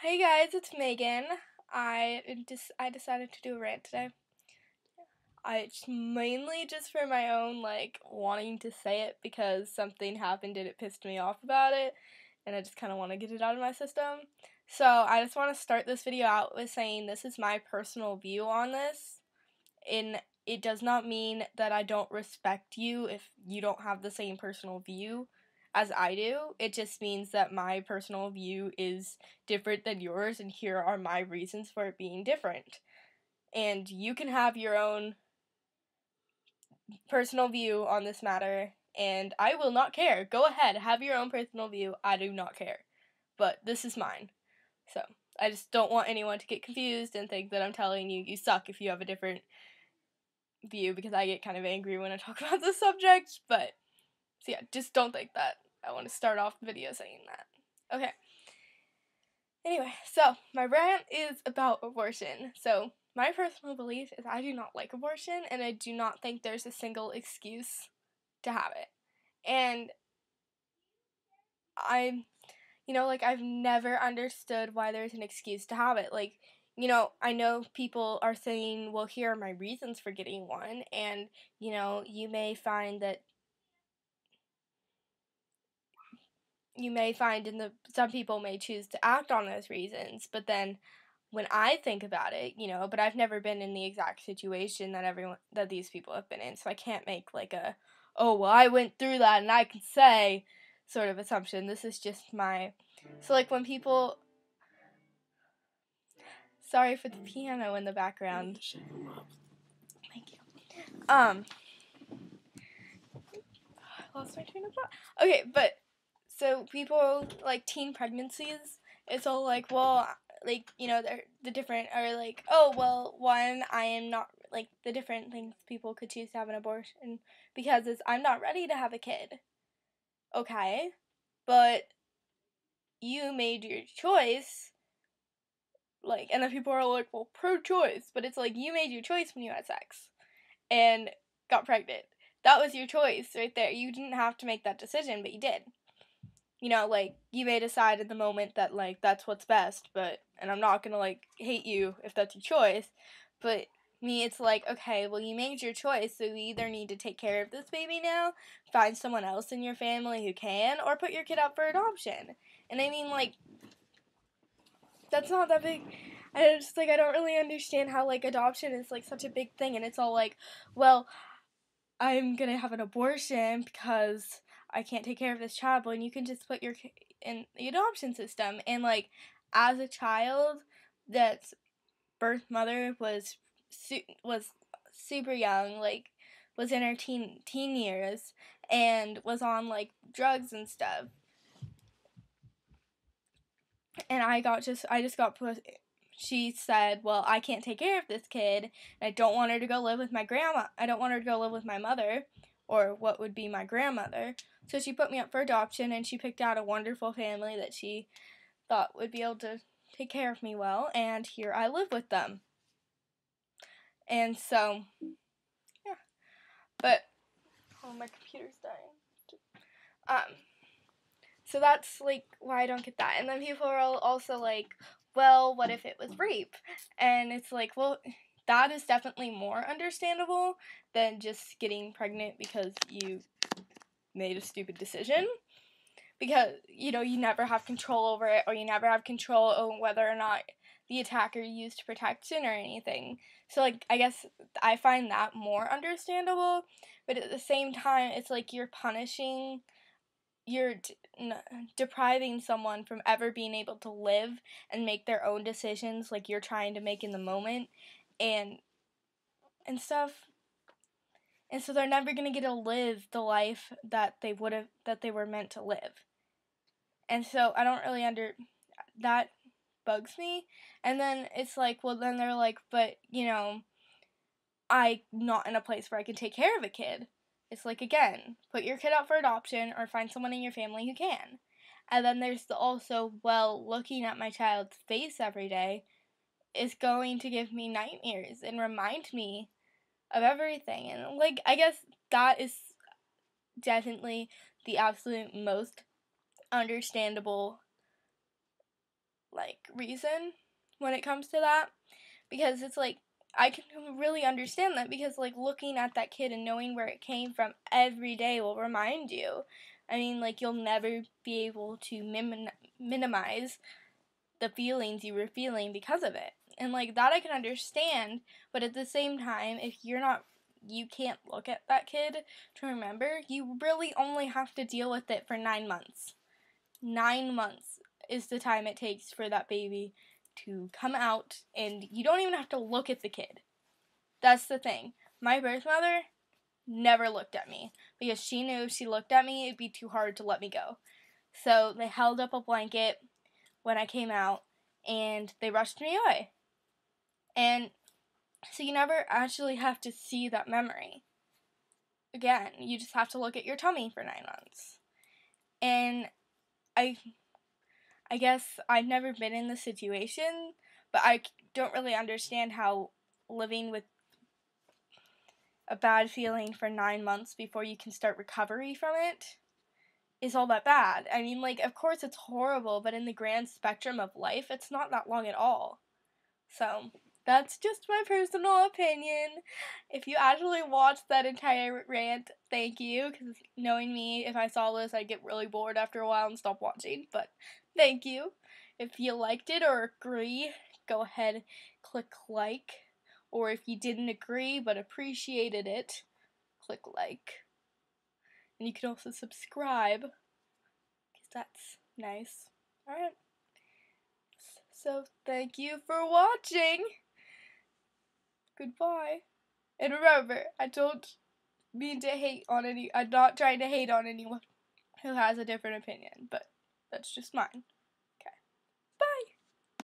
Hey guys, it's Megan. I decided to do a rant today. It's mainly just for my own wanting to say it because something happened and it pissed me off about it, and I just kind of want to get it out of my system. So I just want to start this video out with saying this is my personal view on this. And it does not mean that I don't respect you if you don't have the same personal view as I do. It just means that my personal view is different than yours, and here are my reasons for it being different. And you can have your own personal view on this matter, and I will not care. Go ahead, have your own personal view. I do not care. But this is mine. So, I just don't want anyone to get confused and think that I'm telling you you suck if you have a different view, because I get kind of angry when I talk about this subject. But so yeah, just don't think that. I want to start off the video saying that. Okay. Anyway, so my rant is about abortion. So my personal belief is I do not like abortion, and I do not think there's a single excuse to have it. And I've never understood why there's an excuse to have it. I know people are saying, well, here are my reasons for getting one, and, you may find some people may choose to act on those reasons, but then when I think about it, but I've never been in the exact situation that these people have been in, so I can't make oh, well, I went through that and I can say sort of assumption. This is just when people, sorry for the piano in the background. Thank you. I lost my train of thought. Okay, but so people teen pregnancies, it's all they're the different, or oh, well, one, I am not, the different things people could choose to have an abortion because I'm not ready to have a kid. Okay, but you made your choice, and then people are like, well, pro-choice, but it's you made your choice when you had sex and got pregnant. That was your choice right there. You didn't have to make that decision, but you did. You may decide at the moment that, that's what's best, and I'm not gonna, hate you if that's your choice, but me, it's okay, well, you made your choice, so you either need to take care of this baby now, find someone else in your family who can, or put your kid up for adoption. And I mean, that's not that big. I don't really understand how, adoption is, such a big thing, and it's all well, I'm gonna have an abortion because I can't take care of this child, and you can just put your kid in the adoption system. And as a child, that's birth mother was super young, was in her teen years, and was on drugs and stuff. And I just got put. She said, well, I can't take care of this kid. And I don't want her to go live with my grandma. I don't want her to go live with my mother, or what would be my grandmother. So she put me up for adoption, and she picked out a wonderful family that she thought would be able to take care of me well, and here I live with them. And so, yeah. But, oh, my computer's dying. So that's, why I don't get that. And then people are also well, what if it was rape? And it's well, that is definitely more understandable than just getting pregnant because you made a stupid decision. Because, you never have control over it, or you never have control over whether or not the attacker used protection or anything. So, I guess I find that more understandable. But at the same time, it's you're depriving someone from ever being able to live and make their own decisions like you're trying to make in the moment and stuff. And so they're never going to get to live the life that they were meant to live. And so I don't really that bugs me. And then it's well, then they're but, I'm not in a place where I can take care of a kid. It's again, put your kid up for adoption or find someone in your family who can. And then there's also, well, looking at my child's face every day is going to give me nightmares and remind me of everything. And, I guess that is definitely the absolute most understandable, reason when it comes to that, because it's I can really understand that, because looking at that kid and knowing where it came from every day will remind you. I mean, you'll never be able to minimize the feelings you were feeling because of it. And that I can understand, but at the same time, if you can't look at that kid to remember, you really only have to deal with it for 9 months. 9 months is the time it takes for that baby to come out, and you don't even have to look at the kid. That's the thing. My birth mother never looked at me, because she knew if she looked at me, it'd be too hard to let me go. So they held up a blanket when I came out, and they rushed me away. And so you never actually have to see that memory again. You just have to look at your tummy for 9 months. And I guess I've never been in this situation, but I don't really understand how living with a bad feeling for 9 months before you can start recovery from it is all that bad. I mean, of course it's horrible, but in the grand spectrum of life, it's not that long at all. So, that's just my personal opinion. If you actually watched that entire rant, thank you, because knowing me, if I saw this, I'd get really bored after a while and stop watching, but thank you. If you liked it or agree, go ahead, click like, or if you didn't agree but appreciated it, click like. And you can also subscribe, because that's nice. Alright. So, thank you for watching. Goodbye. And remember, I don't mean to hate on I'm not trying to hate on anyone who has a different opinion, but that's just mine.